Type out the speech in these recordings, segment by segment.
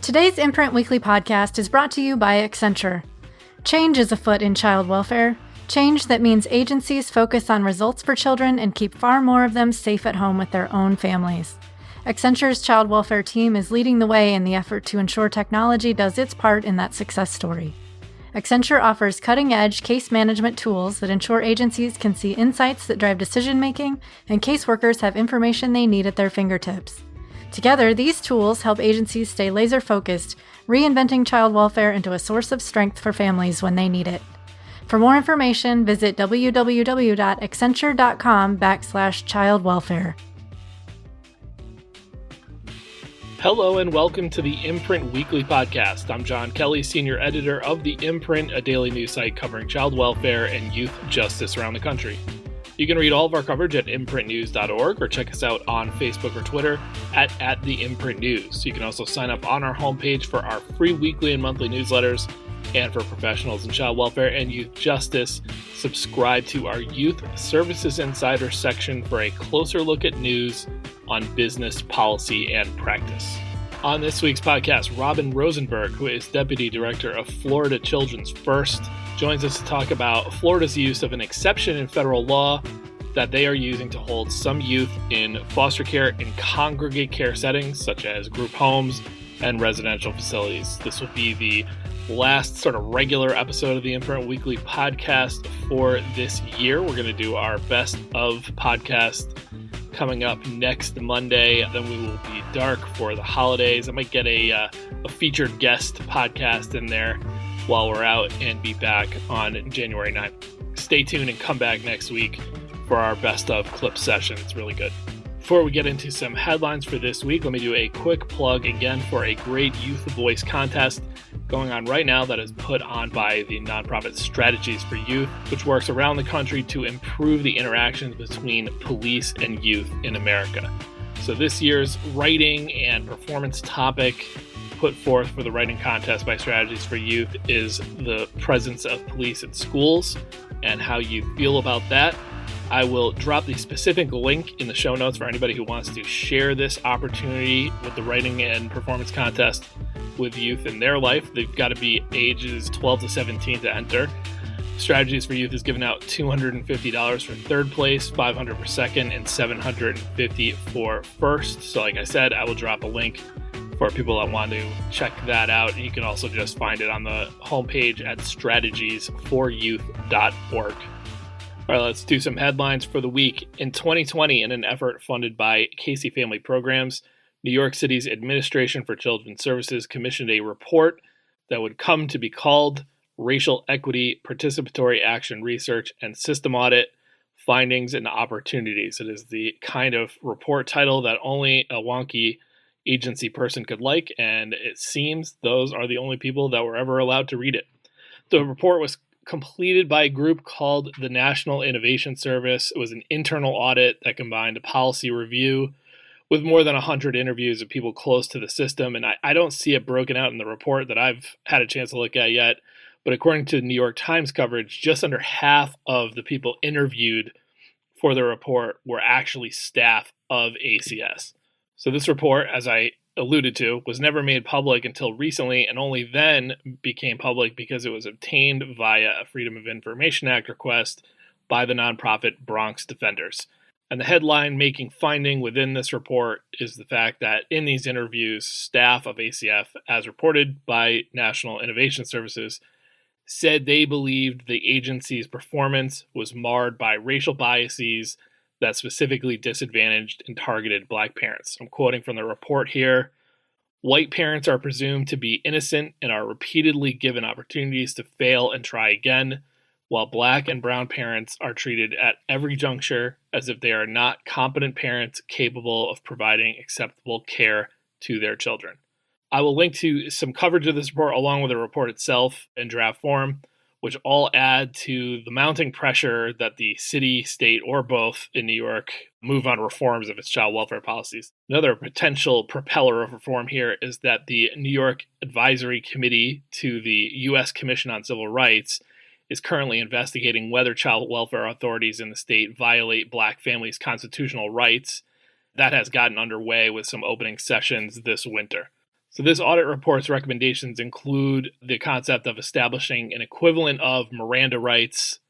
Today's Imprint Weekly podcast is brought to you by Accenture. Change is afoot in child welfare. Change that means agencies focus on results for children and keep far more of them safe at home with their own families. Accenture's child welfare team is leading the way in the effort to ensure technology does its part in that success story. Accenture offers cutting-edge case management tools that ensure agencies can see insights that drive decision-making and caseworkers have information they need at their fingertips. Together, these tools help agencies stay laser-focused, reinventing child welfare into a source of strength for families when they need it. For more information, visit www.accenture.com/childwelfare. Hello and welcome to the Imprint Weekly Podcast. I'm John Kelly, Senior Editor of the Imprint, a daily news site covering child welfare and youth justice around the country. You can read all of our coverage at imprintnews.org or check us out on Facebook or Twitter at the Imprint News. You can also sign up on our homepage for our free weekly and monthly newsletters. And for professionals in child welfare and youth justice, subscribe to our Youth Services Insider section for a closer look at news on business, policy, and practice. On this week's podcast, Robin Rosenberg, who is Deputy Director of Florida Children's First, joins us to talk about Florida's use of an exception in federal law that they are using to hold some youth in foster care and congregate care settings, such as group homes and residential facilities. This will be the last sort of regular episode of the Imprint Weekly podcast for this year. We're going to do our best of podcast coming up next Monday. Then we will be dark for the holidays. I might get a featured guest podcast in there while we're out and be back on January 9th. Stay tuned and come back next week for our best of clip session. It's really good. Before we get into some headlines for this week, let me do a quick plug again for a great Youth Voice contest going on right now that is put on by the nonprofit Strategies for Youth, which works around the country to improve the interactions between police and youth in America. So this year's writing and performance topic put forth for the writing contest by Strategies for Youth is the presence of police in schools and how you feel about that. I will drop the specific link in the show notes for anybody who wants to share this opportunity with the writing and performance contest with youth in their life. They've got to be ages 12 to 17 to enter. Strategies for Youth is giving out $250 for third place, $500 for second, and $750 for first. So like I said, I will drop a link for people that want to check that out. You can also just find it on the homepage at strategiesforyouth.org. All right, let's do some headlines for the week. In 2020, in an effort funded by Casey Family Programs, New York City's Administration for Children's Services commissioned a report that would come to be called Racial Equity, Participatory Action Research, and System Audit, Findings and Opportunities. It is the kind of report title that only a wonky agency person could like, and it seems those are the only people that were ever allowed to read it. The report was completed by a group called the National Innovation Service. It was an internal audit that combined a policy review with more than 100 interviews of people close to the system. And I don't see it broken out in the report that I've had a chance to look at yet. But according to the New York Times coverage, just under half of the people interviewed for the report were actually staff of ACS. So this report, as I alluded to, was never made public until recently, and only then became public because it was obtained via a Freedom of Information Act request by the nonprofit Bronx Defenders. And the headline-making finding within this report is the fact that in these interviews, staff of ACF, as reported by National Innovation Services, said they believed the agency's performance was marred by racial biases that specifically disadvantaged and targeted Black parents. I'm quoting from the report here. White parents are presumed to be innocent and are repeatedly given opportunities to fail and try again, while Black and brown parents are treated at every juncture as if they are not competent parents capable of providing acceptable care to their children. I will link to some coverage of this report along with the report itself in draft form, which all add to the mounting pressure that the city, state, or both in New York move on reforms of its child welfare policies. Another potential propeller of reform here is that the New York Advisory Committee to the U.S. Commission on Civil Rights is currently investigating whether child welfare authorities in the state violate Black families' constitutional rights. That has gotten underway with some opening sessions this winter. So this audit report's recommendations include the concept of establishing an equivalent of Miranda rights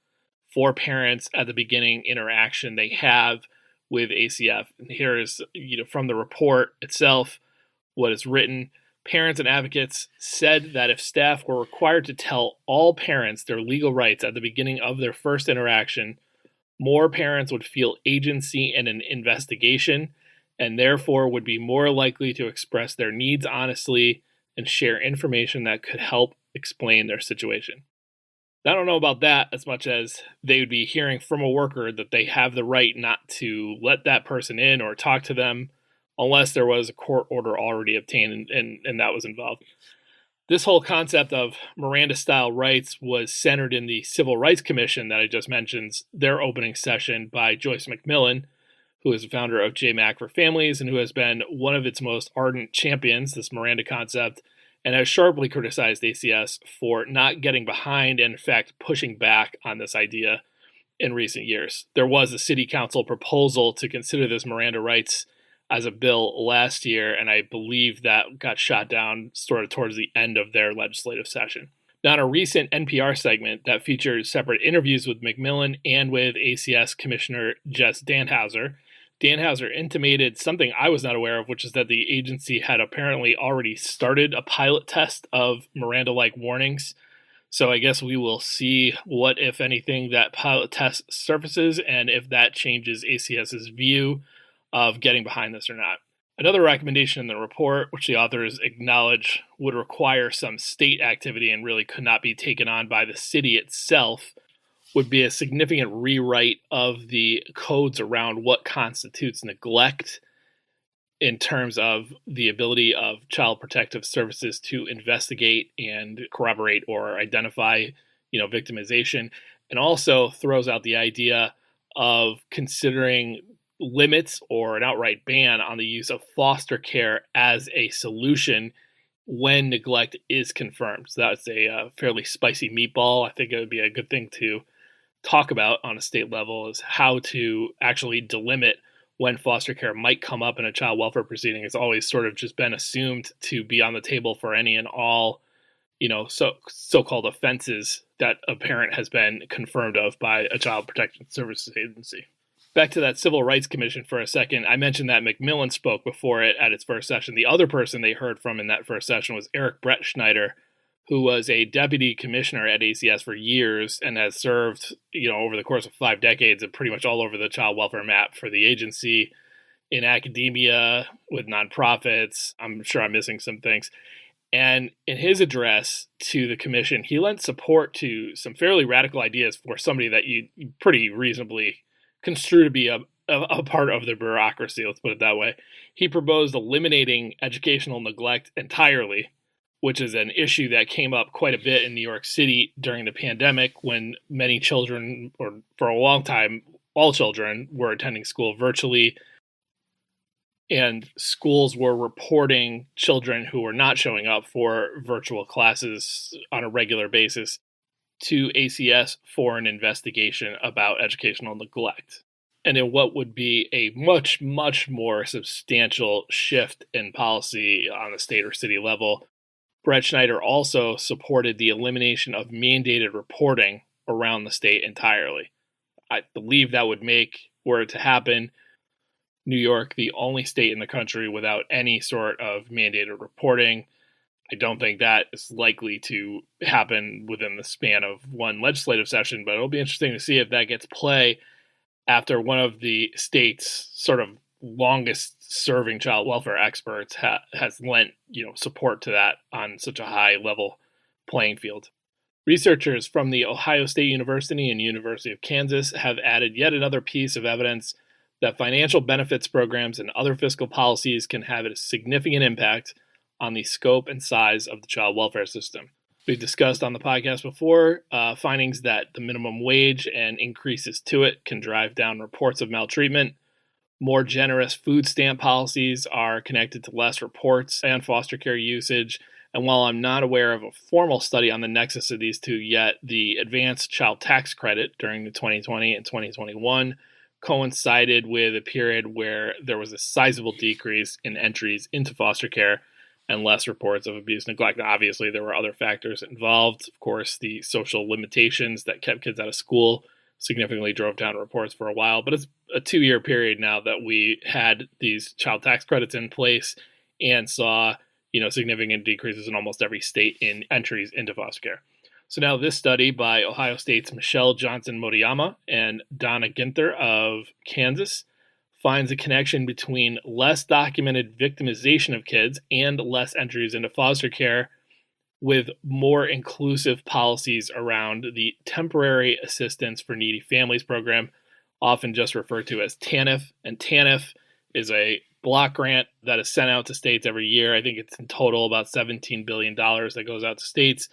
for parents at the beginning interaction they have with ACF. And here is, from the report itself, what is written. Parents and advocates said that if staff were required to tell all parents their legal rights at the beginning of their first interaction, more parents would feel agency in an investigation and therefore would be more likely to express their needs honestly and share information that could help explain their situation. I don't know about that as much as they would be hearing from a worker that they have the right not to let that person in or talk to them unless there was a court order already obtained and that was involved. This whole concept of Miranda-style rights was centered in the Civil Rights Commission that I just mentioned, their opening session by Joyce McMillan, who is the founder of JMAC for Families and who has been one of its most ardent champions, this Miranda concept, and has sharply criticized ACS for not getting behind and, in fact, pushing back on this idea in recent years. There was a city council proposal to consider this Miranda rights as a bill last year, and I believe that got shot down sort of towards the end of their legislative session. Now, in a recent NPR segment that featured separate interviews with McMillan and with ACS Commissioner Jess Danhauser, Danhauser intimated something I was not aware of, which is that the agency had apparently already started a pilot test of Miranda-like warnings. So I guess we will see what, if anything, that pilot test surfaces and if that changes ACS's view of getting behind this or not. Another recommendation in the report, which the authors acknowledge would require some state activity and really could not be taken on by the city itself, would be a significant rewrite of the codes around what constitutes neglect in terms of the ability of Child Protective Services to investigate and corroborate or identify, victimization, and also throws out the idea of considering limits or an outright ban on the use of foster care as a solution when neglect is confirmed. So that's a fairly spicy meatball. I think it would be a good thing to talk about on a state level, is how to actually delimit when foster care might come up in a child welfare proceeding. It's always sort of just been assumed to be on the table for any and all, so-called offenses that a parent has been confirmed of by a Child Protection Services agency. Back to that Civil Rights Commission for a second. I mentioned that McMillan spoke before it at its first session. The other person they heard from in that first session was Eric Brettschneider, who was a deputy commissioner at ACS for years and has served, over the course of 5 decades and pretty much all over the child welfare map for the agency, in academia, with nonprofits. I'm sure I'm missing some things. And in his address to the commission, he lent support to some fairly radical ideas for somebody that you pretty reasonably construe to be a part of the bureaucracy, let's put it that way. He proposed eliminating educational neglect entirely, which is an issue that came up quite a bit in New York City during the pandemic when many children, or for a long time, all children, were attending school virtually, and schools were reporting children who were not showing up for virtual classes on a regular basis to ACS for an investigation about educational neglect. And in what would be a much, much more substantial shift in policy on the state or city level, Brettschneider also supported the elimination of mandated reporting around the state entirely. I believe that would make, were it to happen, New York the only state in the country without any sort of mandated reporting. I don't think that is likely to happen within the span of one legislative session, but it'll be interesting to see if that gets play after one of the state's sort of longest serving child welfare experts has lent support to that on such a high level playing field. Researchers from the Ohio State University and University of Kansas have added yet another piece of evidence that financial benefits programs and other fiscal policies can have a significant impact on the scope and size of the child welfare system. We've discussed on the podcast before findings that the minimum wage and increases to it can drive down reports of maltreatment. More generous food stamp policies are connected to less reports and foster care usage. And while I'm not aware of a formal study on the nexus of these two yet, the advanced child tax credit during the 2020 and 2021 coincided with a period where there was a sizable decrease in entries into foster care, and less reports of abuse and neglect. Now, obviously, there were other factors involved. Of course, the social limitations that kept kids out of school significantly drove down reports for a while. But it's a 2-year period now that we had these child tax credits in place and saw, significant decreases in almost every state in entries into foster care. So now this study by Ohio State's Michelle Johnson-Motoyama and Donna Ginther of Kansas finds a connection between less documented victimization of kids and less entries into foster care, with more inclusive policies around the Temporary Assistance for Needy Families program, often just referred to as TANF. And TANF is a block grant that is sent out to states every year. I think it's in total about $17 billion that goes out to states.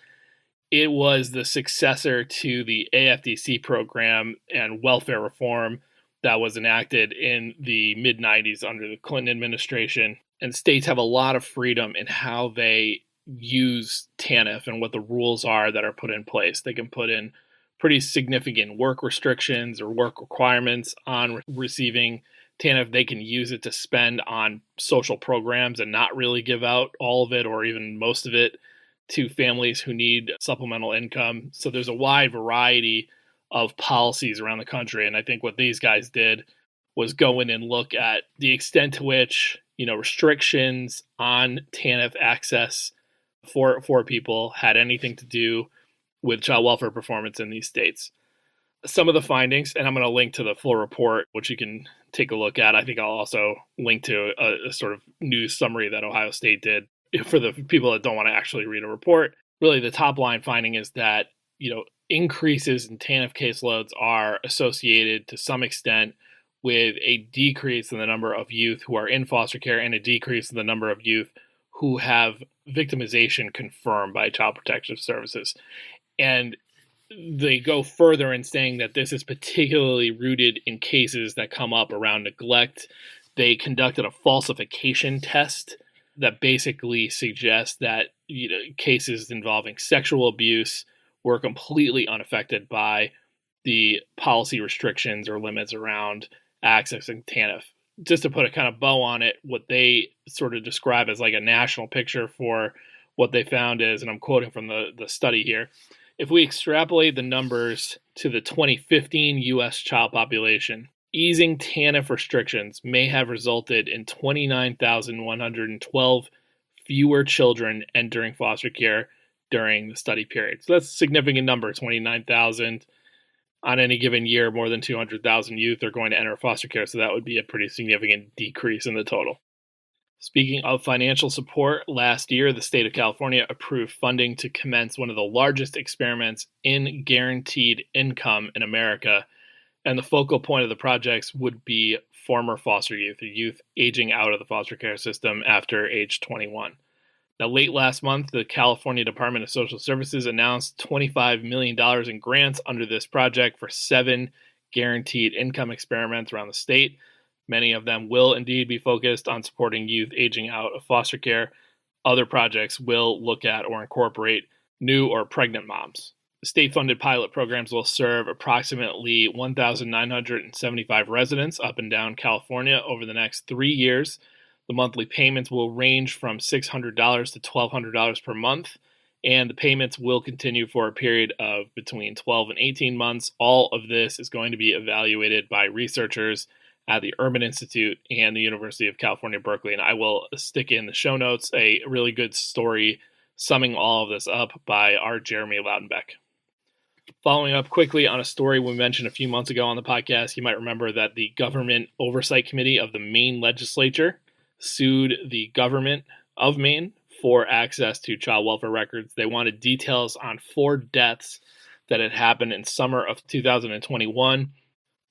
It was the successor to the AFDC program and welfare reform that was enacted in the mid-90s under the Clinton administration. And states have a lot of freedom in how they use TANF and what the rules are that are put in place. They can put in pretty significant work restrictions or work requirements on receiving TANF. They can use it to spend on social programs and not really give out all of it or even most of it to families who need supplemental income. So there's a wide variety of policies around the country. And I think what these guys did was go in and look at the extent to which, restrictions on TANF access for people had anything to do with child welfare performance in these states. Some of the findings, and I'm going to link to the full report, which you can take a look at. I think I'll also link to a sort of news summary that Ohio State did for the people that don't want to actually read a report. Really, the top line finding is that, increases in TANF caseloads are associated to some extent with a decrease in the number of youth who are in foster care and a decrease in the number of youth who have victimization confirmed by Child Protective Services. And they go further in saying that this is particularly rooted in cases that come up around neglect. They conducted a falsification test that basically suggests that cases involving sexual abuse were completely unaffected by the policy restrictions or limits around accessing TANF. Just to put a kind of bow on it, what they sort of describe as like a national picture for what they found is, and I'm quoting from the study here, if we extrapolate the numbers to the 2015 U.S. child population, easing TANF restrictions may have resulted in 29,112 fewer children entering foster care during the study period. So that's a significant number, 29,000. On any given year, more than 200,000 youth are going to enter foster care, so that would be a pretty significant decrease in the total. Speaking of financial support, last year, the state of California approved funding to commence one of the largest experiments in guaranteed income in America, and the focal point of the projects would be former foster youth, or youth aging out of the foster care system after age 21. Now, late last month, the California Department of Social Services announced $25 million in grants under this project for 7 guaranteed income experiments around the state. Many of them will indeed be focused on supporting youth aging out of foster care. Other projects will look at or incorporate new or pregnant moms. The state-funded pilot programs will serve approximately 1,975 residents up and down California over the next 3 years. The monthly payments will range from $600 to $1,200 per month, and the payments will continue for a period of between 12 and 18 months. All of this is going to be evaluated by researchers at the Urban Institute and the University of California, Berkeley. And I will stick in the show notes a really good story summing all of this up by our Jeremy Loudenbeck. Following up quickly on a story we mentioned a few months ago on the podcast, you might remember that the Government Oversight Committee of the Maine legislature sued the government of Maine for access to child welfare records. They wanted details on 4 deaths that had happened in summer of 2021.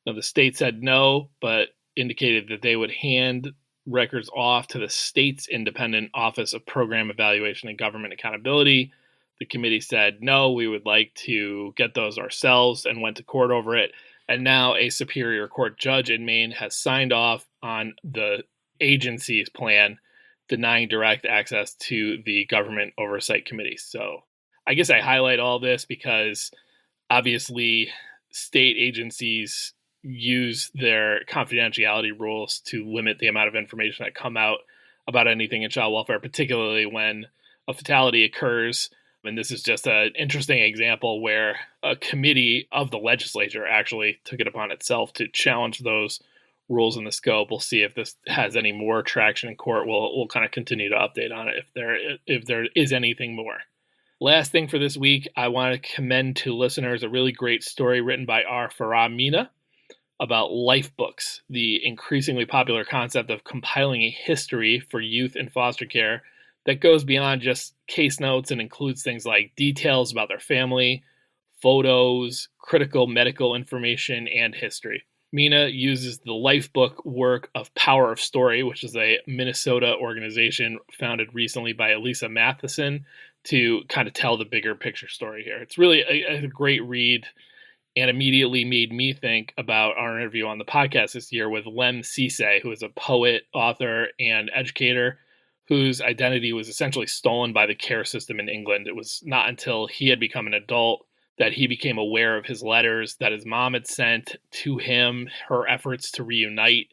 Now, the state said no, but indicated that they would hand records off to the state's independent Office of Program Evaluation and Government Accountability. The committee said, no, we would like to get those ourselves, and went to court over it. And now a Superior Court judge in Maine has signed off on the agency's plan denying direct access to the Government Oversight Committee. So I guess I highlight all this because obviously state agencies use their confidentiality rules to limit the amount of information that come out about anything in child welfare, particularly when a fatality occurs. And this is just an interesting example where a committee of the legislature actually took it upon itself to challenge those rules in the scope. We'll see if this has any more traction in court. We'll kind of continue to update on it if there is anything more. Last thing for this week, I want to commend to listeners a really great story written by our Farah Mina about lifebooks, the increasingly popular concept of compiling a history for youth in foster care that goes beyond just case notes and includes things like details about their family, photos, critical medical information, and history. Mina uses the lifebook work of Power of Story, which is a Minnesota organization founded recently by Elisa Matheson, to kind of tell the bigger picture story here. It's really a great read, and immediately made me think about our interview on the podcast this year with Lem Cisse, who is a poet, author, and educator whose identity was essentially stolen by the care system in England. It was not until he had become an adult that he became aware of his letters that his mom had sent to him, her efforts to reunite,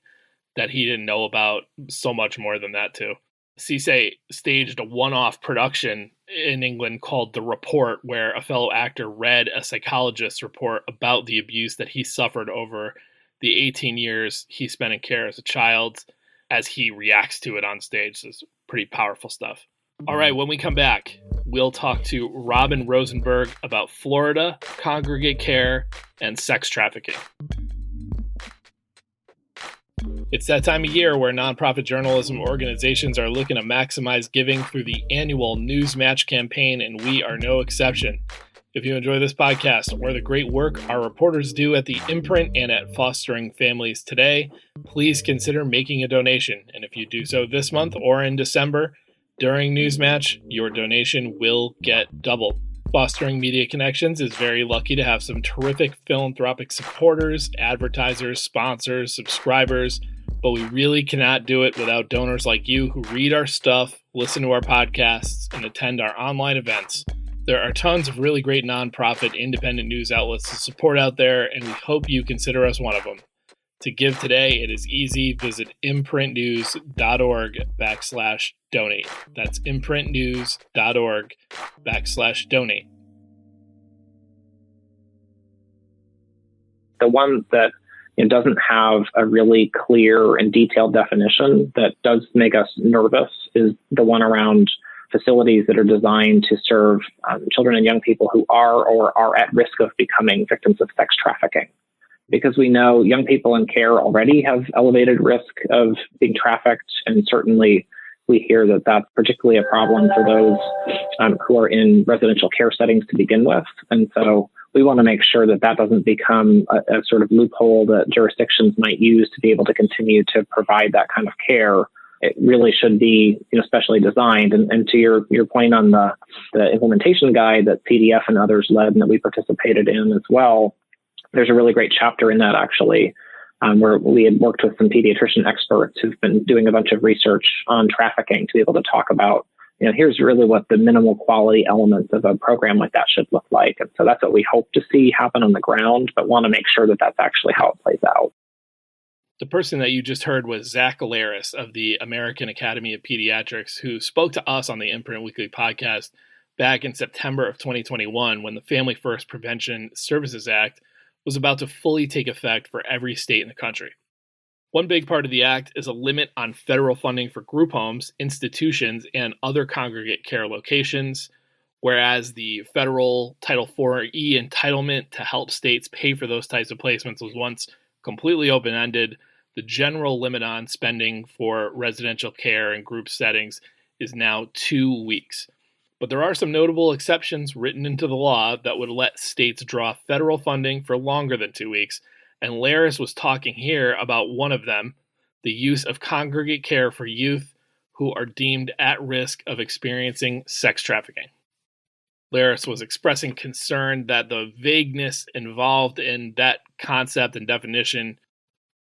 that he didn't know about so much more than that too. Cisse staged a one-off production in England called The Report, where a fellow actor read a psychologist's report about the abuse that he suffered over the 18 years he spent in care as a child, as he reacts to it on stage. So it's pretty powerful stuff. All right, when we come back, we'll talk to Robin Rosenberg about Florida, congregate care, and sex trafficking. It's that time of year where nonprofit journalism organizations are looking to maximize giving through the annual News Match campaign, and we are no exception. If you enjoy this podcast or the great work our reporters do at the Imprint and at Fostering Families Today, please consider making a donation. And if you do so this month or in December, during Newsmatch, your donation will get doubled. Fostering Media Connections is very lucky to have some terrific philanthropic supporters, advertisers, sponsors, subscribers, but we really cannot do it without donors like you who read our stuff, listen to our podcasts, and attend our online events. There are tons of really great nonprofit independent news outlets to support out there, and we hope you consider us one of them. To give today, it is easy. Visit imprintnews.org/donate. That's imprintnews.org/donate. The one that doesn't have a really clear and detailed definition that does make us nervous is the one around facilities that are designed to serve children and young people who are or are at risk of becoming victims of sex trafficking. Because we know young people in care already have elevated risk of being trafficked, and certainly we hear that that's particularly a problem for those who are in residential care settings to begin with. And so we want to make sure that that doesn't become a sort of loophole that jurisdictions might use to be able to continue to provide that kind of care. It really should be, specially designed. And to your point on the implementation guide that CDF and others led and that we participated in as well, there's a really great chapter in that actually, where we had worked with some pediatrician experts who've been doing a bunch of research on trafficking to be able to talk about, here's really what the minimal quality elements of a program like that should look like. And so that's what we hope to see happen on the ground, but want to make sure that that's actually how it plays out. The person that you just heard was Zach Alaris of the American Academy of Pediatrics, who spoke to us on the Imprint Weekly podcast back in September of 2021 when the Family First Prevention Services Act was about to fully take effect for every state in the country. One big part of the act is a limit on federal funding for group homes, institutions, and other congregate care locations, whereas the federal Title IV-E entitlement to help states pay for those types of placements was once completely open-ended. The general limit on spending for residential care and group settings is now 2 weeks. But there are some notable exceptions written into the law that would let states draw federal funding for longer than 2 weeks, and Laris was talking here about one of them, the use of congregate care for youth who are deemed at risk of experiencing sex trafficking. Laris was expressing concern that the vagueness involved in that concept and definition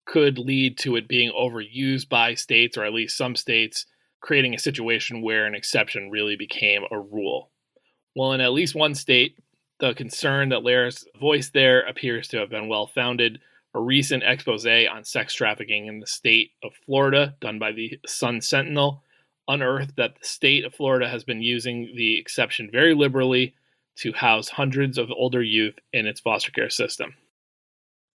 could lead to it being overused by states, or at least some states, creating a situation where an exception really became a rule. Well, in at least one state, the concern that Laris voiced there appears to have been well-founded. A recent expose on sex trafficking in the state of Florida, done by the Sun Sentinel, unearthed that the state of Florida has been using the exception very liberally to house hundreds of older youth in its foster care system.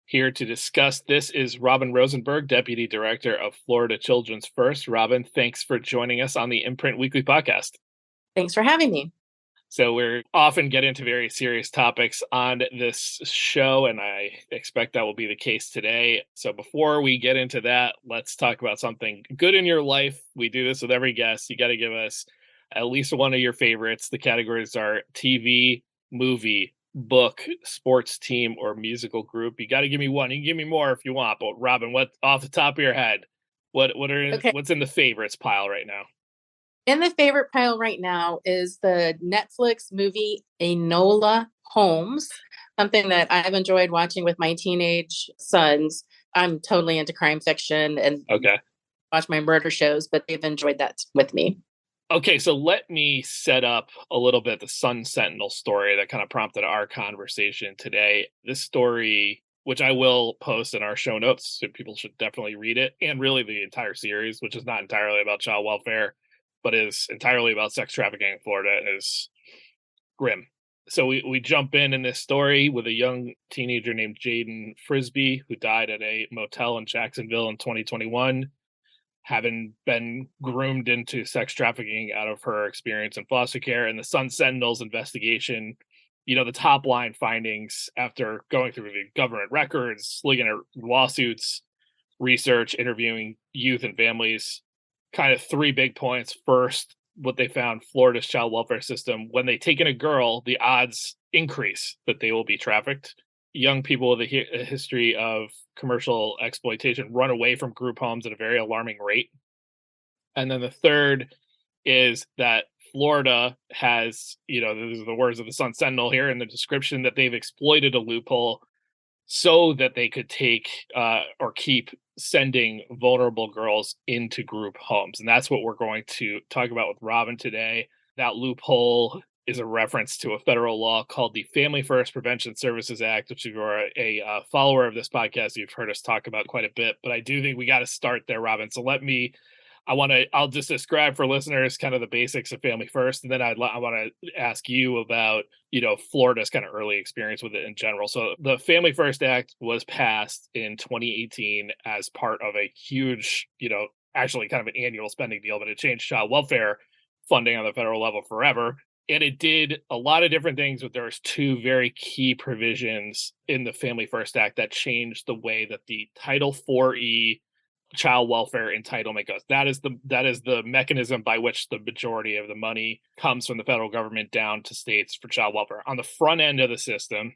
Here to discuss this is Robin Rosenberg, Deputy Director of Florida Children's First. Robin, thanks for joining us on the Imprint Weekly Podcast. Thanks for having me. So we're often get into very serious topics on this show, and I expect that will be the case today. So before we get into that, let's talk about something good in your life. We do this with every guest. You got to give us at least one of your favorites. The categories are TV, movie, book, sports team, or musical group. You got to give me one. You can give me more if you want. But Robin, what off the top of your head, what's in the favorites pile right now? In the favorite pile right now is the Netflix movie Enola Holmes, something that I've enjoyed watching with my teenage sons. I'm totally into crime fiction and watch my murder shows, but they've enjoyed that with me. Okay, so let me set up a little bit the Sun Sentinel story that kind of prompted our conversation today. This story, which I will post in our show notes, so people should definitely read it, and really the entire series, which is not entirely about child welfare, but is entirely about sex trafficking in Florida, and is grim. So we jump in this story with a young teenager named Jaden Frisbee, who died at a motel in Jacksonville in 2021, having been groomed into sex trafficking out of her experience in foster care. And the Sun Sentinel's investigation, the top line findings after going through the government records, looking at lawsuits, research, interviewing youth and families, kind of three big points. First, what they found, Florida's child welfare system, when they take in a girl, the odds increase that they will be trafficked. Young people with a history of commercial exploitation run away from group homes at a very alarming rate. And then the third is that Florida has, these are the words of the Sun Sentinel here in the description, that they've exploited a loophole so that they could take or keep sending vulnerable girls into group homes. And that's what we're going to talk about with Robin today. That loophole is a reference to a federal law called the Family First Prevention Services Act, which if you're a follower of this podcast, you've heard us talk about quite a bit. But I do think we got to start there, Robin. So I'll just describe for listeners kind of the basics of Family First, and then I want to ask you about, Florida's kind of early experience with it in general. So the Family First Act was passed in 2018 as part of a huge, actually kind of an annual spending deal, but it changed child welfare funding on the federal level forever. And it did a lot of different things, but there's two very key provisions in the Family First Act that changed the way that the Title 4E child welfare entitlement goes. That is the mechanism by which the majority of the money comes from the federal government down to states for child welfare. On the front end of the system,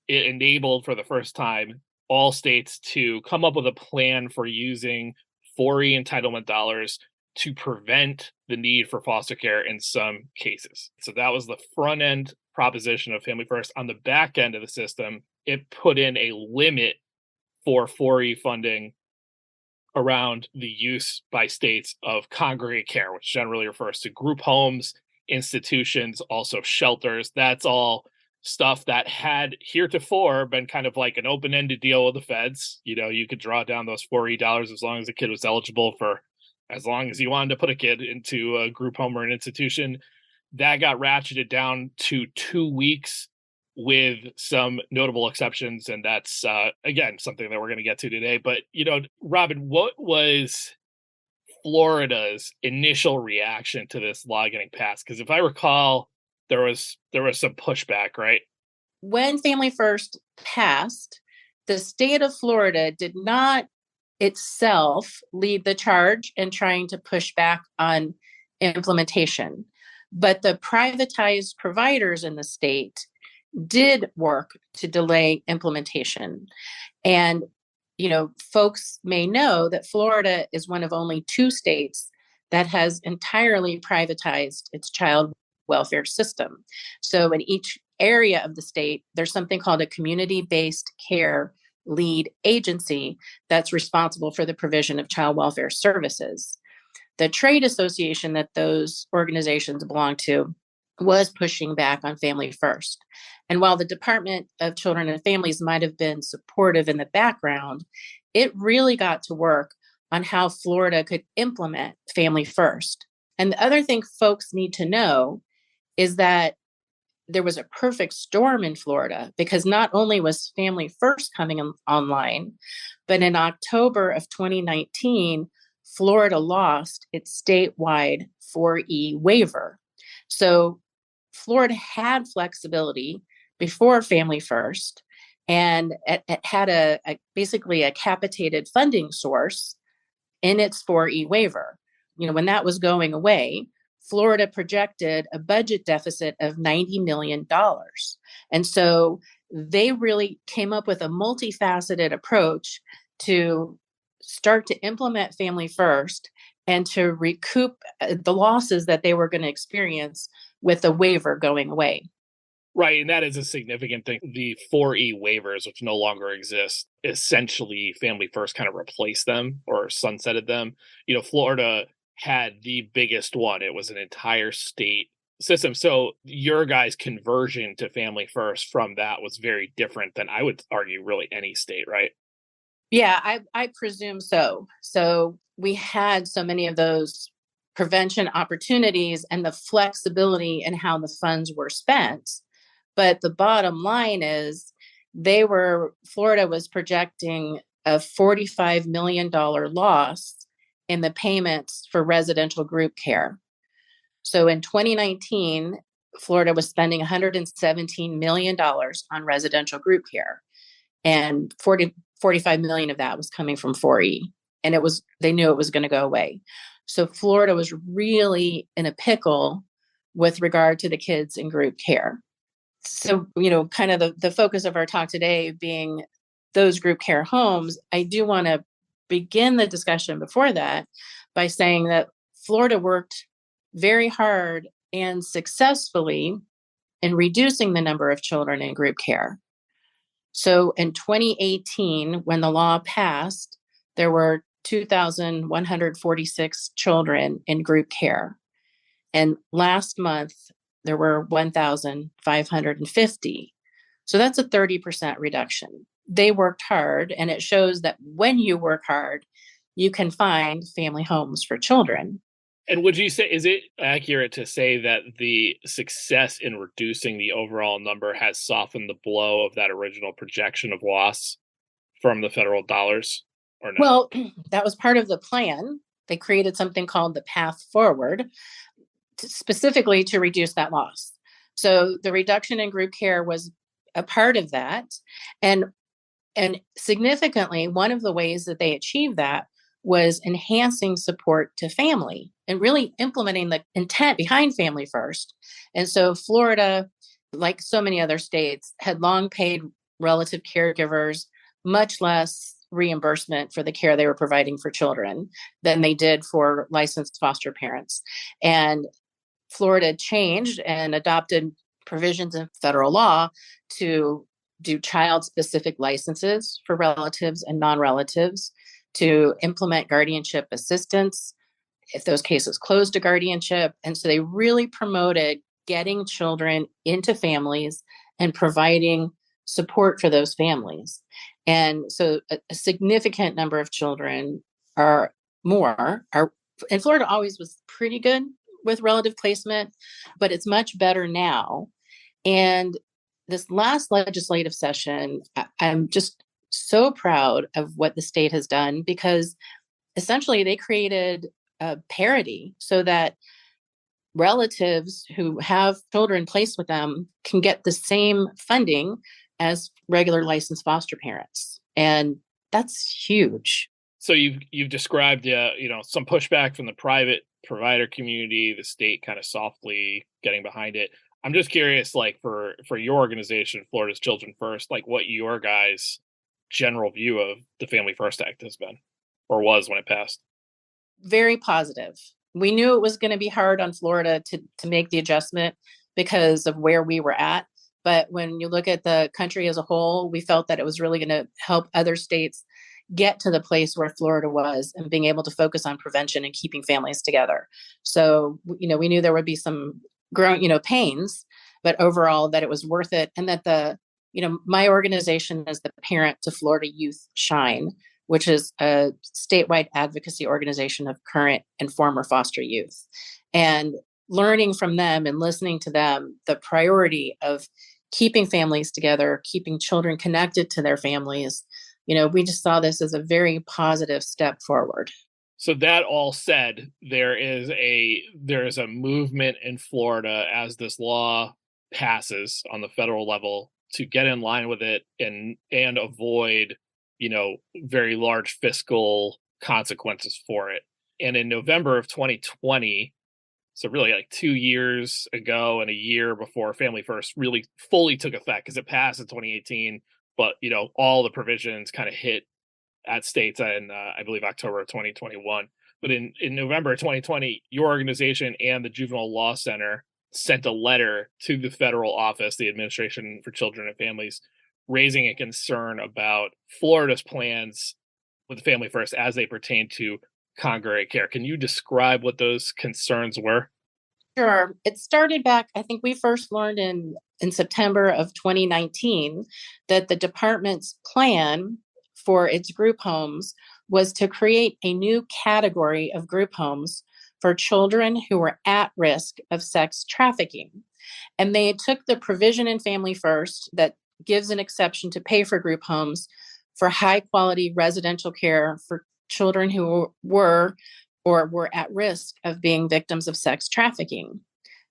it enabled for the first time all states to come up with a plan for using 4E entitlement dollars to prevent the need for foster care in some cases. So that was the front end proposition of Family First. On the back end of the system, it put in a limit for 4E funding around the use by states of congregate care, which generally refers to group homes, institutions, also shelters. That's all stuff that had heretofore been kind of like an open-ended deal with the feds. You could draw down those 4E dollars as long as the kid was eligible for, as long as you wanted to put a kid into a group home or an institution. That got ratcheted down to 2 weeks with some notable exceptions. And that's, again, something that we're going to get to today. But, Robin, what was Florida's initial reaction to this law getting passed? Because if I recall, there was some pushback, right? When Family First passed, the state of Florida did not itself lead the charge in trying to push back on implementation. But the privatized providers in the state did work to delay implementation. And, folks may know that Florida is one of only 2 states that has entirely privatized its child welfare system. So in each area of the state, there's something called a community-based care lead agency that's responsible for the provision of child welfare services. The trade association that those organizations belong to was pushing back on Family First. And while the Department of Children and Families might have been supportive in the background, it really got to work on how Florida could implement Family First. And the other thing folks need to know is that there was a perfect storm in Florida, because not only was Family First coming online, but in October of 2019, Florida lost its statewide 4E waiver. So Florida had flexibility before Family First, and it had basically a capitated funding source in its 4E waiver. When that was going away, Florida projected a budget deficit of $90 million. And so they really came up with a multifaceted approach to start to implement Family First and to recoup the losses that they were going to experience with the waiver going away. Right, and that is a significant thing. The 4E waivers, which no longer exist, essentially Family First kind of replaced them or sunsetted them. Florida had the biggest one. It was an entire state system. So your guys' conversion to Family First from that was very different than, I would argue, really any state, right? Yeah, I presume so. So we had so many of those prevention opportunities and the flexibility in how the funds were spent. But the bottom line is Florida was projecting a $45 million loss in the payments for residential group care. So in 2019, Florida was spending $117 million on residential group care, and 45 million of that was coming from 4E. And they knew it was going to go away. So Florida was really in a pickle with regard to the kids in group care. So, kind of the focus of our talk today being those group care homes, I do want to begin the discussion before that by saying that Florida worked very hard and successfully in reducing the number of children in group care. So in 2018, when the law passed, there were 2,146 children in group care. And last month, there were 1,550. So that's a 30% reduction. They worked hard, and it shows that when you work hard, you can find family homes for children. And would you say, is it accurate to say that the success in reducing the overall number has softened the blow of that original projection of loss from the federal dollars, or no? Well, that was part of the plan. They created something called the Path Forward, specifically to reduce that loss. So the reduction in group care was a part of that. And significantly, one of the ways that they achieved that was enhancing support to family and really implementing the intent behind Family First. And so Florida, like so many other states, had long paid relative caregivers much less reimbursement for the care they were providing for children than they did for licensed foster parents. And Florida changed and adopted provisions in federal law to do child-specific licenses for relatives and non-relatives, to implement guardianship assistance if those cases closed to guardianship. And so they really promoted getting children into families and providing support for those families. And so a significant number of children and Florida always was pretty good with relative placement, but it's much better now. And this last legislative session, I'm just so proud of what the state has done, because essentially they created a parity so that relatives who have children placed with them can get the same funding as regular licensed foster parents. And that's huge. So you've described some pushback from the private provider community, the state kind of softly getting behind it. I'm just curious, like for your organization, Florida's Children First, like what your guys' general view of the Family First Act has been, or was when it passed. Very positive. We knew it was going to be hard on Florida to make the adjustment because of where we were at. But when you look at the country as a whole, we felt that it was really going to help other states get to the place where Florida was and being able to focus on prevention and keeping families together. So, we knew there would be some growing, pains, but overall that it was worth it. And that my organization as the parent to Florida Youth Shine, which is a statewide advocacy organization of current and former foster youth. And learning from them and listening to them, the priority of keeping families together, keeping children connected to their families, we just saw this as a very positive step forward. So that all said, there is a movement in Florida as this law passes on the federal level to get in line with it and avoid, very large fiscal consequences for it. And in November of 2020, so really like 2 years ago and a year before Family First really fully took effect, because it passed in 2018, but all the provisions kind of hit at states in, I believe, October of 2021. But in November of 2020, your organization and the Juvenile Law Center sent a letter to the federal office, the Administration for Children and Families, raising a concern about Florida's plans with Family First as they pertain to congregate care. Can you describe what those concerns were? Sure. It started back, I think we first learned in September of 2019 that the department's plan for its group homes was to create a new category of group homes for children who were at risk of sex trafficking. And they took the provision in Family First that gives an exception to pay for group homes for high quality residential care for children who were at risk of being victims of sex trafficking.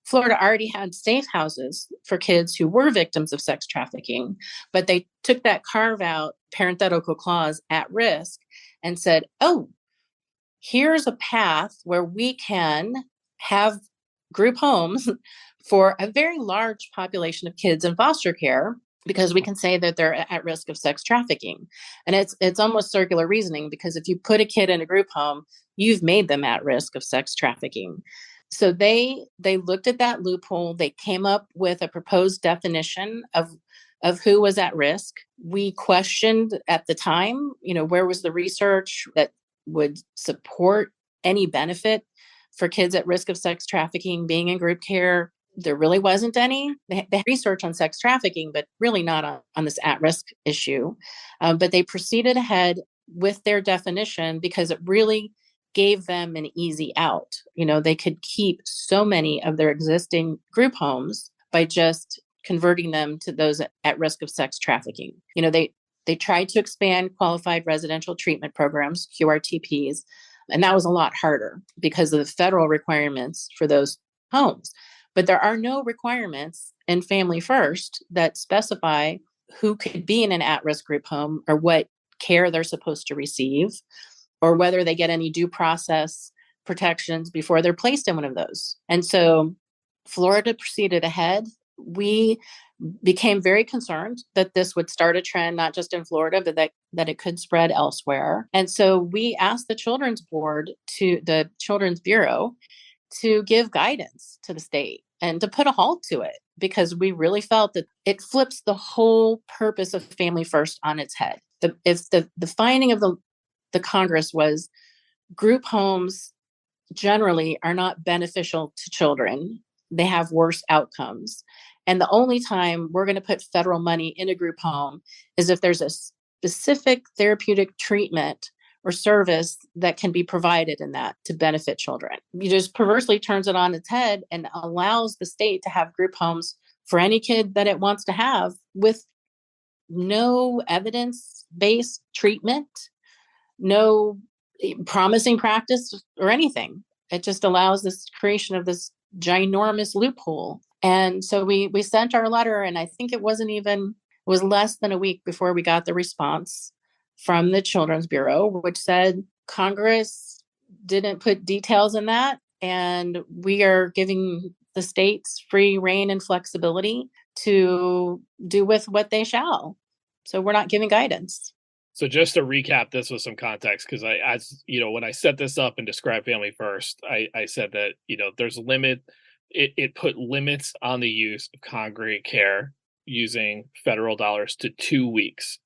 Florida already had safe houses for kids who were victims of sex trafficking, but they took that carve out parenthetical clause at risk and said, oh, here's a path where we can have group homes for a very large population of kids in foster care, because we can say that they're at risk of sex trafficking. And it's almost circular reasoning, because if you put a kid in a group home, you've made them at risk of sex trafficking. So they looked at that loophole. They came up with a proposed definition of who was at risk. We questioned at the time, where was the research that would support any benefit for kids at risk of sex trafficking being in group care. There really wasn't any. They had research on sex trafficking, but really not on this at-risk issue. But they proceeded ahead with their definition because it really gave them an easy out. They could keep so many of their existing group homes by just converting them to those at risk of sex trafficking. They tried to expand qualified residential treatment programs, QRTPs, and that was a lot harder because of the federal requirements for those homes. But there are no requirements in Family First that specify who could be in an at-risk group home or what care they're supposed to receive, or whether they get any due process protections before they're placed in one of those. And so Florida proceeded ahead. We became very concerned that this would start a trend, not just in Florida, but that it could spread elsewhere. And so we asked the Children's Bureau, to give guidance to the state and to put a halt to it, because we really felt that it flips the whole purpose of Family First on its head. If the finding of the Congress was group homes generally are not beneficial to children, they have worse outcomes. And the only time we're going to put federal money in a group home is if there's a specific therapeutic treatment or service that can be provided in that to benefit children. You just perversely turns it on its head and allows the state to have group homes for any kid that it wants to have with no evidence-based treatment, no promising practice or anything. It just allows this creation of this ginormous loophole. And so we sent our letter, and I think it was less than a week before we got the response from the Children's Bureau, which said Congress didn't put details in that, and we are giving the states free rein and flexibility to do with what they shall. So we're not giving guidance. So just to recap this with some context, because when I set this up and described Family First, I said that, there's a limit. It put limits on the use of congregate care using federal dollars to 2 weeks.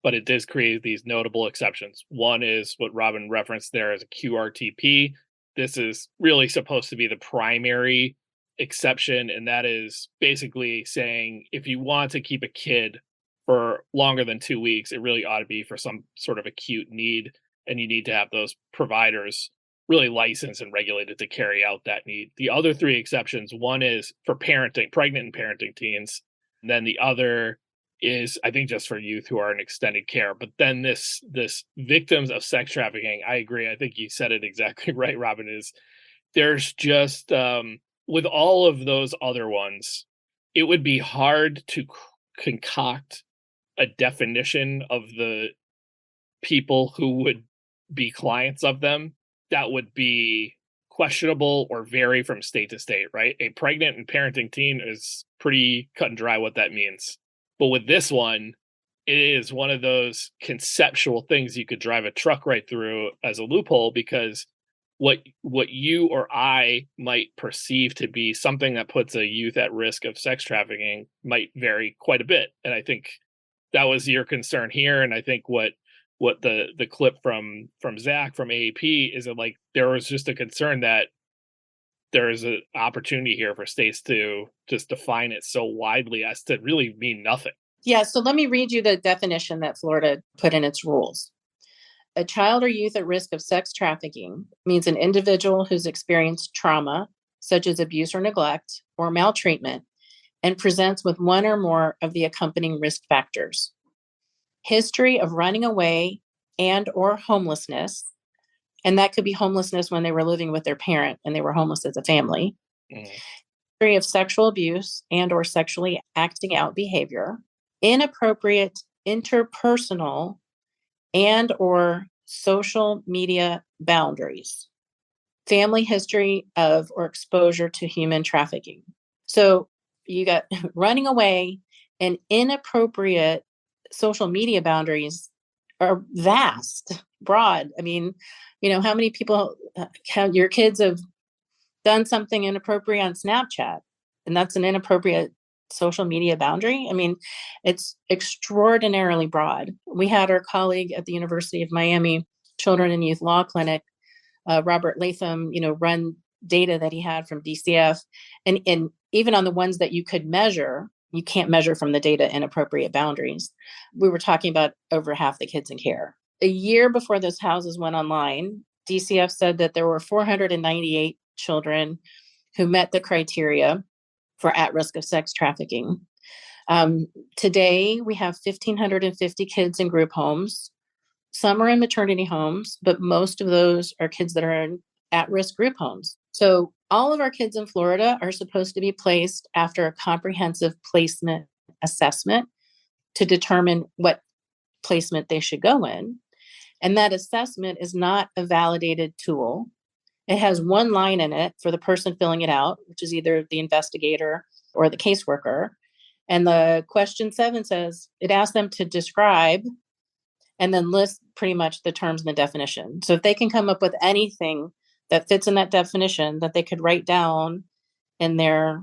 But it does create these notable exceptions. One is what Robin referenced there as a QRTP. This is really supposed to be the primary exception, and that is basically saying if you want to keep a kid for longer than 2 weeks, it really ought to be for some sort of acute need. And you need to have those providers really licensed and regulated to carry out that need. The other three exceptions, one is for parenting, pregnant and parenting teens. And then the other is, I think, just for youth who are in extended care. But then this victims of sex trafficking, I agree. I think you said it exactly right, Robin, is there's just, with all of those other ones, it would be hard to concoct a definition of the people who would be clients of them that would be questionable or vary from state to state, right? A pregnant and parenting teen is pretty cut and dry what that means. But with this one, it is one of those conceptual things you could drive a truck right through as a loophole, because what you or I might perceive to be something that puts a youth at risk of sex trafficking might vary quite a bit. And I think that was your concern here. And I think what the clip from Zach from AAP is, that like there was just a concern that there is an opportunity here for states to just define it so widely as to really mean nothing. Yeah, so let me read you the definition that Florida put in its rules. A child or youth at risk of sex trafficking means an individual who's experienced trauma, such as abuse or neglect or maltreatment, and presents with one or more of the accompanying risk factors. History of running away and or homelessness, and that could be homelessness when they were living with their parent and they were homeless as a family. History of sexual abuse and or sexually acting out behavior, inappropriate interpersonal and or social media boundaries, family history of or exposure to human trafficking. So you got running away and inappropriate social media boundaries are vast, broad. I mean, how many people, how your kids have done something inappropriate on Snapchat, and that's an inappropriate social media boundary? I mean, it's extraordinarily broad. We had our colleague at the University of Miami Children and Youth Law Clinic, Robert Latham, run data that he had from DCF. And even on the ones that you could measure, you can't measure from the data inappropriate boundaries. We were talking about over half the kids in care. A year before those houses went online, DCF said that there were 498 children who met the criteria for at risk of sex trafficking. Today, we have 1,550 kids in group homes. Some are in maternity homes, but most of those are kids that are in at-risk group homes. So all of our kids in Florida are supposed to be placed after a comprehensive placement assessment to determine what placement they should go in. And that assessment is not a validated tool. It has one line in it for the person filling it out, which is either the investigator or the caseworker. And the question 7 says, it asks them to describe and then list pretty much the terms and the definition. So if they can come up with anything that fits in that definition that they could write down in their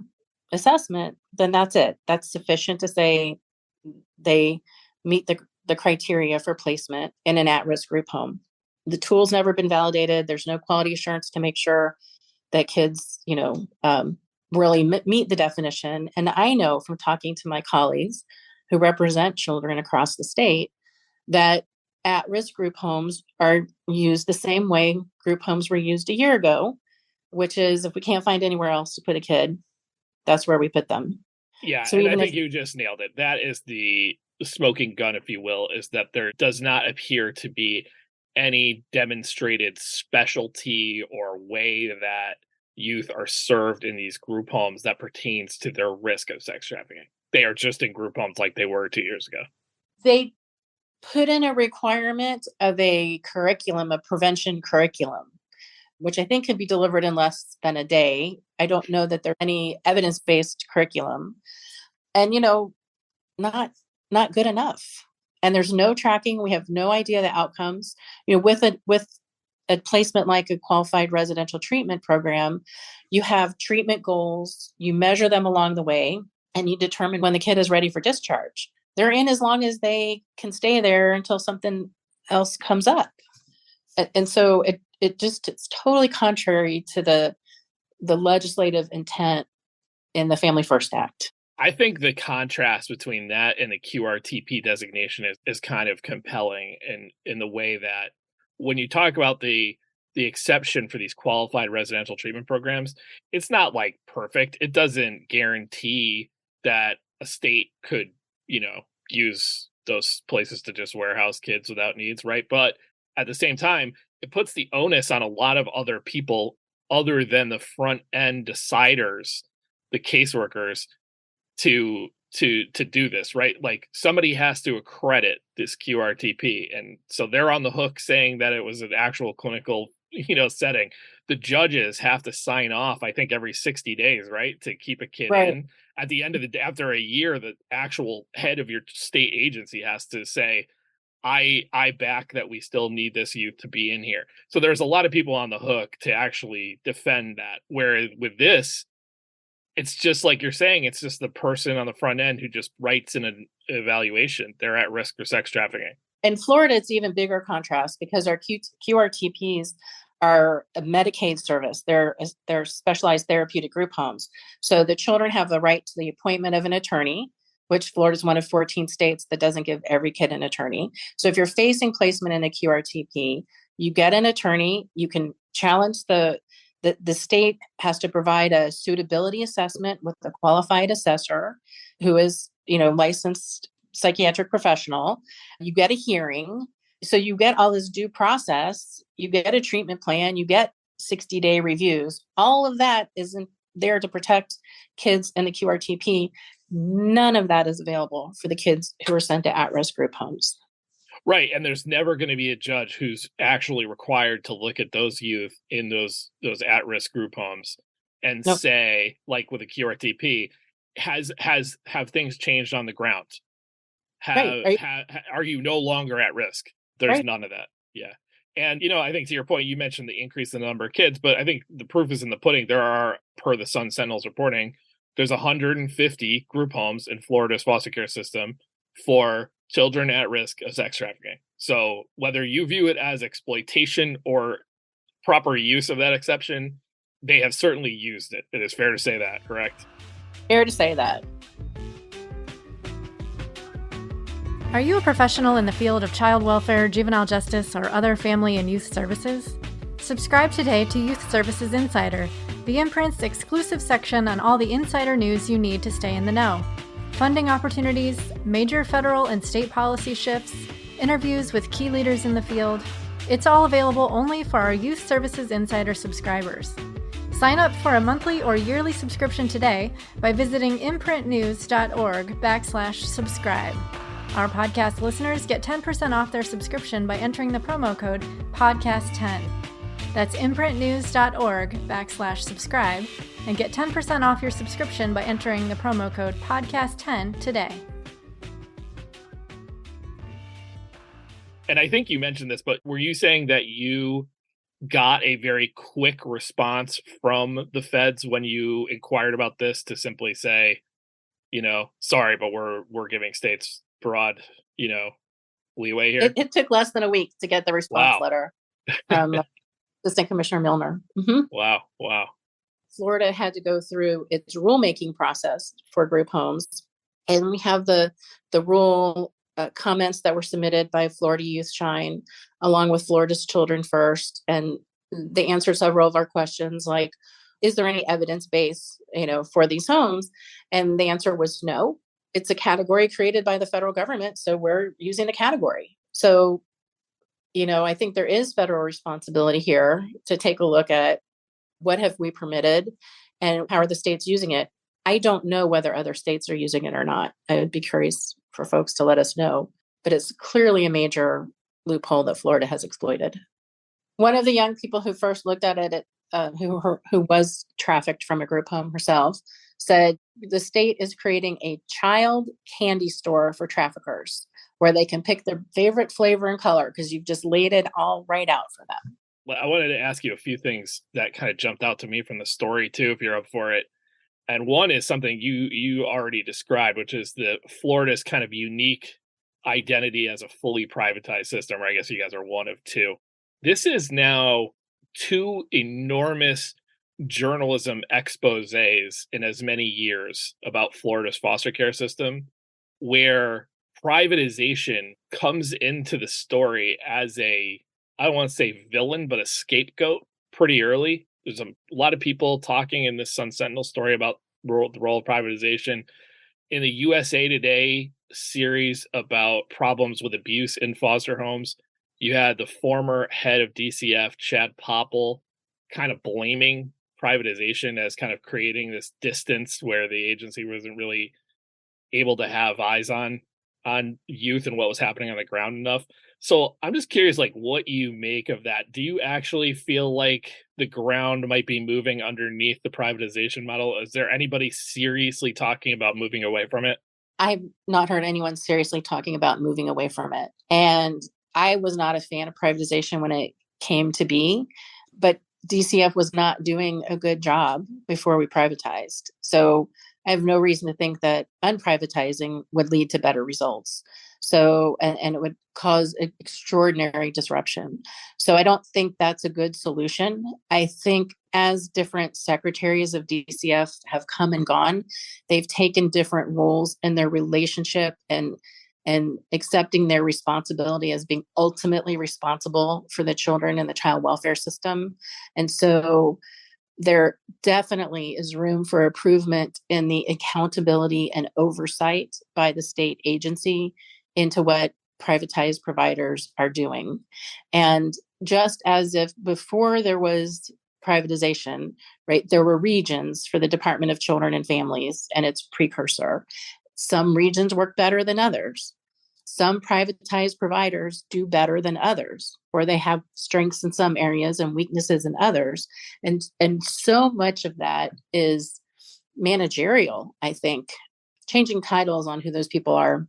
assessment, then that's it. That's sufficient to say they meet the criteria for placement in an at-risk group home. The tool's never been validated. There's no quality assurance to make sure that kids, really meet the definition. And I know from talking to my colleagues who represent children across the state that at-risk group homes are used the same way group homes were used a year ago, which is if we can't find anywhere else to put a kid, that's where we put them. Yeah, so and I think you just nailed it. That is the smoking gun, if you will, is that there does not appear to be any demonstrated specialty or way that youth are served in these group homes that pertains to their risk of sex trafficking. They are just in group homes like they were 2 years ago. They put in a requirement of a curriculum, a prevention curriculum, which I think could be delivered in less than a day. I don't know that there's any evidence-based curriculum. And, not good enough. And there's no tracking. We have no idea the outcomes. With a placement like a qualified residential treatment program, you have treatment goals, you measure them along the way, and you determine when the kid is ready for discharge. They're in as long as they can stay there until something else comes up. And so it's totally contrary to the legislative intent in the Family First Act. I think the contrast between that and the QRTP designation is kind of compelling in the way that when you talk about the exception for these qualified residential treatment programs, it's not like perfect. It doesn't guarantee that a state could, use those places to just warehouse kids without needs, right? But at the same time, it puts the onus on a lot of other people other than the front end deciders, the caseworkers, to do this, right? Like somebody has to accredit this QRTP, and so they're on the hook saying that it was an actual clinical, setting. The judges have to sign off, I think, every 60 days, right, to keep a kid Right. in. At the end of the day, after a year, the actual head of your state agency has to say, I back that we still need this youth to be in here. So there's a lot of people on the hook to actually defend that. Whereas with this, it's just like you're saying, it's just the person on the front end who just writes in an evaluation, they're at risk for sex trafficking. In Florida, it's even bigger contrast because our QRTPs are a Medicaid service. They're specialized therapeutic group homes. So the children have the right to the appointment of an attorney, which Florida is one of 14 states that doesn't give every kid an attorney. So if you're facing placement in a QRTP, you get an attorney, you can challenge the state has to provide a suitability assessment with a qualified assessor who is, licensed psychiatric professional. You get a hearing. So you get all this due process, you get a treatment plan, you get 60-day reviews. All of that isn't there to protect kids in the QRTP. None of that is available for the kids who are sent to at-risk group homes. Right. And there's never going to be a judge who's actually required to look at those youth in those at-risk group homes and Nope. say, like with a QRTP, have things changed on the ground? Right. Are you no longer at risk? There's Right. none of that. Yeah. And, I think to your point, you mentioned the increase in the number of kids, but I think the proof is in the pudding. There are, per the Sun Sentinel's reporting, there's 150 group homes in Florida's foster care system for children at risk of sex trafficking. So whether you view it as exploitation or proper use of that exception, they have certainly used it. It is fair to say that, correct? Fair to say that. Are you a professional in the field of child welfare, juvenile justice, or other family and youth services? Subscribe today to Youth Services Insider, the imprint's exclusive section on all the insider news you need to stay in the know. Funding opportunities, major federal and state policy shifts, interviews with key leaders in the field. It's all available only for our Youth Services Insider subscribers. Sign up for a monthly or yearly subscription today by visiting imprintnews.org/subscribe. Our podcast listeners get 10% off their subscription by entering the promo code podcast10. That's imprintnews.org/subscribe and get 10% off your subscription by entering the promo code podcast10 today. And I think you mentioned this, but were you saying that you got a very quick response from the feds when you inquired about this to simply say, sorry, but we're giving states broad, leeway here? It took less than a week to get the response letter from Assistant Commissioner Milner. Mm-hmm. Wow. Florida had to go through its rulemaking process for group homes. And we have the rule comments that were submitted by Florida Youth Shine, along with Florida's Children First. And they answered several of our questions, like, is there any evidence base, for these homes? And the answer was no. It's a category created by the federal government, so we're using a category. So, I think there is federal responsibility here to take a look at what have we permitted and how are the states using it. I don't know whether other states are using it or not. I would be curious for folks to let us know, but it's clearly a major loophole that Florida has exploited. One of the young people who first looked at it, who was trafficked from a group home herself, said the state is creating a child candy store for traffickers where they can pick their favorite flavor and color because you've just laid it all right out for them. Well, I wanted to ask you a few things that kind of jumped out to me from the story too, if you're up for it. And one is something you already described, which is the Florida's kind of unique identity as a fully privatized system, or I guess you guys are one of two. This is now two enormous journalism exposés in as many years about Florida's foster care system, where privatization comes into the story as I don't want to say villain, but a scapegoat pretty early. There's a lot of people talking in this Sun Sentinel story about the role of privatization. In the USA Today series about problems with abuse in foster homes, you had the former head of DCF, Chad Popple, kind of blaming privatization as kind of creating this distance where the agency wasn't really able to have eyes on youth and what was happening on the ground enough. So I'm just curious, like, what you make of that. Do you actually feel like the ground might be moving underneath the privatization model? Is there anybody seriously talking about moving away from it? I've not heard anyone seriously talking about moving away from it. And I was not a fan of privatization when it came to be, but DCF was not doing a good job before we privatized. So I have no reason to think that unprivatizing would lead to better results. So, and it would cause extraordinary disruption. So I don't think that's a good solution. I think as different secretaries of DCF have come and gone, they've taken different roles in their relationship and accepting their responsibility as being ultimately responsible for the children in the child welfare system. And so there definitely is room for improvement in the accountability and oversight by the state agency into what privatized providers are doing. And just as if before there was privatization, right, there were regions for the Department of Children and Families and its precursor. Some regions work better than others. Some privatized providers do better than others, or they have strengths in some areas and weaknesses in others. And so much of that is managerial, I think. Changing titles on who those people are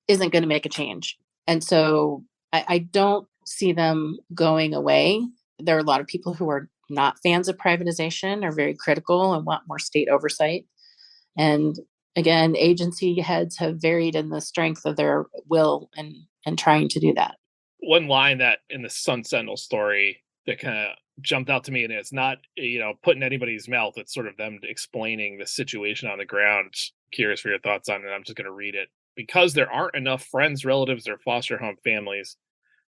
isn't going to make a change. And so I don't see them going away. There are a lot of people who are not fans of privatization, are very critical and want more state oversight. And again, agency heads have varied in the strength of their will and trying to do that. One line that in the Sun Sentinel story that kind of jumped out to me, and it's not, putting anybody's mouth, it's sort of them explaining the situation on the ground. Just curious for your thoughts on it. I'm just going to read it. Because there aren't enough friends, relatives, or foster home families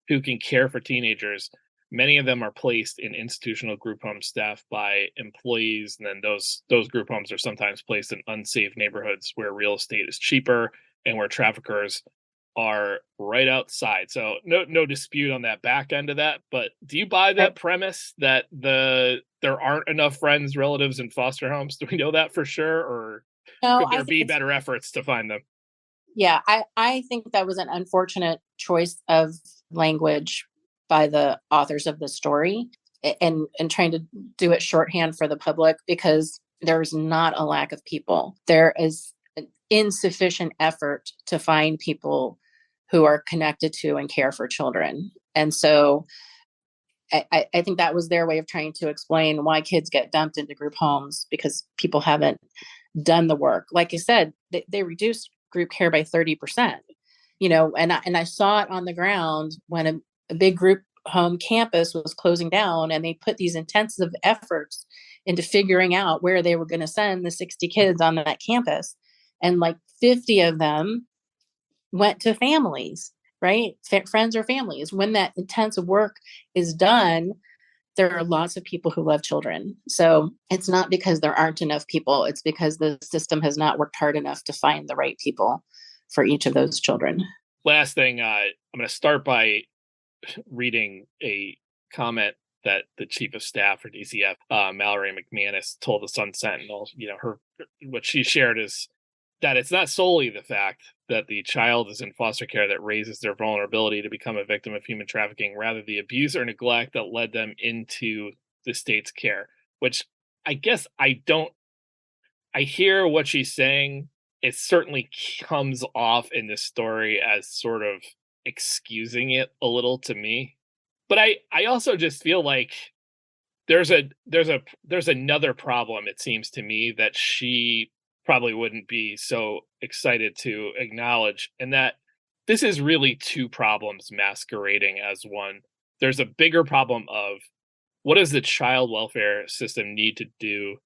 who can care for teenagers, many of them are placed in institutional group home staff by employees, and then those group homes are sometimes placed in unsafe neighborhoods where real estate is cheaper and where traffickers are right outside. So no dispute on that back end of that. But do you buy that premise that there aren't enough friends, relatives, in foster homes? Do we know that for sure, or could there be better efforts to find them? Yeah, I think that was an unfortunate choice of language by the authors of the story and trying to do it shorthand for the public, because there's not a lack of people. There is an insufficient effort to find people who are connected to and care for children. And so I think that was their way of trying to explain why kids get dumped into group homes, because people haven't done the work. Like I said, they reduced group care by 30%, and I saw it on the ground when a big group home campus was closing down, and they put these intensive efforts into figuring out where they were going to send the 60 kids on that campus. And like 50 of them went to families, right? Friends or families. When that intensive work is done, there are lots of people who love children. So it's not because there aren't enough people. It's because the system has not worked hard enough to find the right people for each of those children. Last thing, I'm going to start by reading a comment that the chief of staff for DCF, Mallory McManus, told the Sun Sentinel. What she shared is that it's not solely the fact that the child is in foster care that raises their vulnerability to become a victim of human trafficking, rather the abuse or neglect that led them into the state's care, which I guess I hear what she's saying. It certainly comes off in this story as sort of excusing it a little to me. But I also just feel like there's another problem, it seems to me, that she probably wouldn't be so excited to acknowledge, and that this is really two problems masquerading as one. There's a bigger problem of what does the child welfare system need to do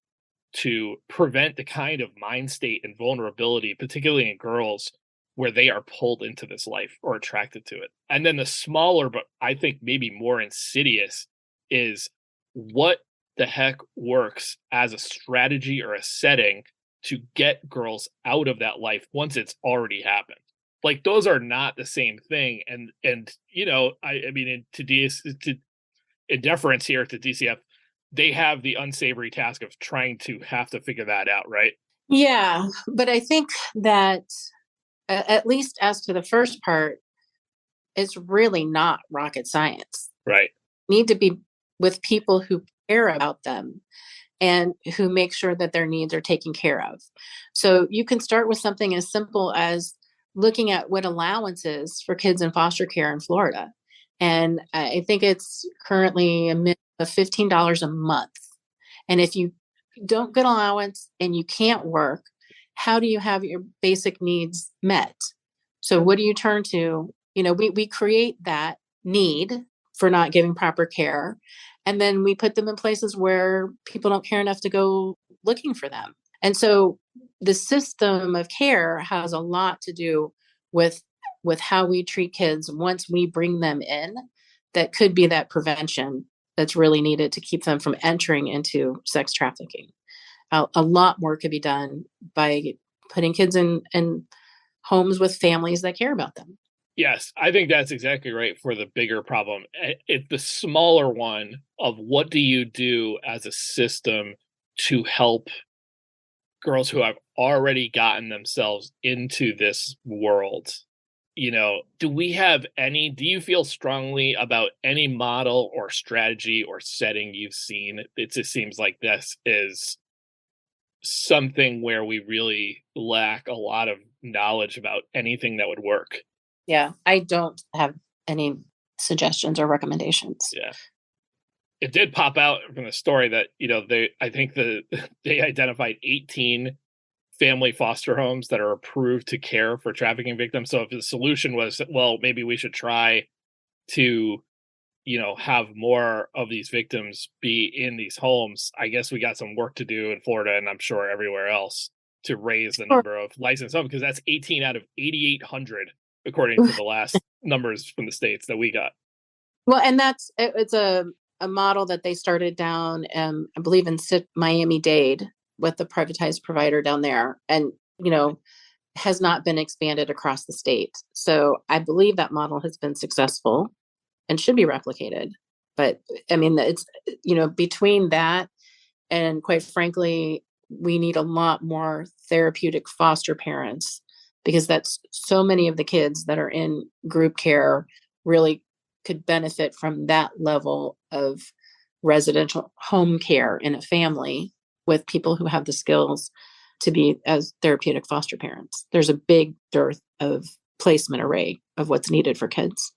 to prevent the kind of mind state and vulnerability, particularly in girls, where they are pulled into this life or attracted to it? And then the smaller, but I think maybe more insidious, is what the heck works as a strategy or a setting to get girls out of that life once it's already happened. Like, those are not the same thing. And you know, I mean, in deference here to DCF, they have the unsavory task of trying to have to figure that out, right? Yeah, but I think that at least as to the first part, it's really not rocket science. Right. Need to be with people who care about them and who make sure that their needs are taken care of. So you can start with something as simple as looking at what allowances for kids in foster care in Florida. And I think it's currently a minimum of $15 a month. And if you don't get allowance and you can't work, how do you have your basic needs met? So what do you turn to? You know, we create that need for not giving proper care. And then we put them in places where people don't care enough to go looking for them. And so the system of care has a lot to do with how we treat kids once we bring them in. That could be that prevention that's really needed to keep them from entering into sex trafficking. A lot more could be done by putting kids in homes with families that care about them. Yes, I think that's exactly right for the bigger problem. It's the smaller one of what do you do as a system to help girls who have already gotten themselves into this world. You know, do you feel strongly about any model or strategy or setting you've seen? It just seems like this is something where we really lack a lot of knowledge about anything that would work. Yeah, I don't have any suggestions or recommendations. Yeah. It did pop out from the story that, you know, they identified 18 family foster homes that are approved to care for trafficking victims. So if the solution was, well, maybe we should try to, you know, have more of these victims be in these homes, I guess we got some work to do in Florida, and I'm sure everywhere else, to raise the number of licensed homes, because that's 18 out of 8,800, according to the last numbers from the states that we got. Well, and it's a model that they started down, I believe in Miami-Dade, with the privatized provider down there, and, you know, has not been expanded across the state. So I believe that model has been successful and should be replicated. But I mean, it's, you know, between that and, quite frankly, we need a lot more therapeutic foster parents, because that's so many of the kids that are in group care really could benefit from that level of residential home care in a family with people who have the skills to be as therapeutic foster parents. There's a big dearth of placement array of what's needed for kids.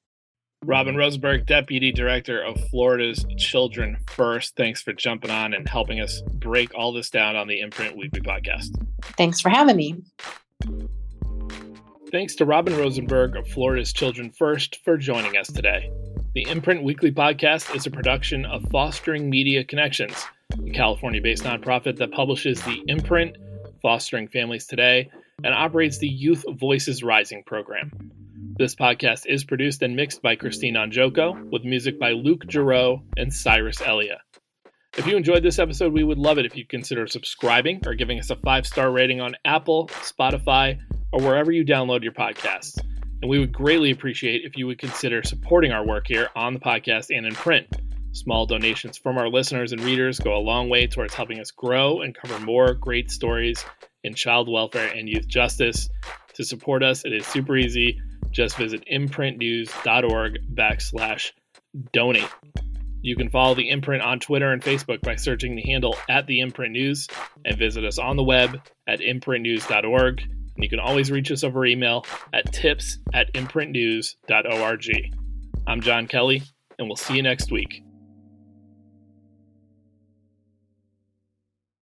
Robin Rosenberg, Deputy Director of Florida's Children First, thanks for jumping on and helping us break all this down on the Imprint Weekly podcast. Thanks for having me. Thanks to Robin Rosenberg of Florida's Children First for joining us today. The Imprint Weekly podcast is a production of Fostering Media Connections, a California-based nonprofit that publishes the Imprint, Fostering Families Today, and operates the Youth Voices Rising program. This podcast is produced and mixed by Christine Anjoko, with music by Luke Giroux and Cyrus Elia. If you enjoyed this episode, we would love it if you'd consider subscribing or giving us a 5-star rating on Apple, Spotify, or wherever you download your podcasts. And we would greatly appreciate if you would consider supporting our work here on the podcast and in print. Small donations from our listeners and readers go a long way towards helping us grow and cover more great stories in child welfare and youth justice. To support us, it is super easy. Just visit imprintnews.org/donate. You can follow the Imprint on Twitter and Facebook by searching the handle @theimprintnews, and visit us on the web at imprintnews.org. And you can always reach us over email at tips@imprintnews.org. I'm John Kelly, and we'll see you next week.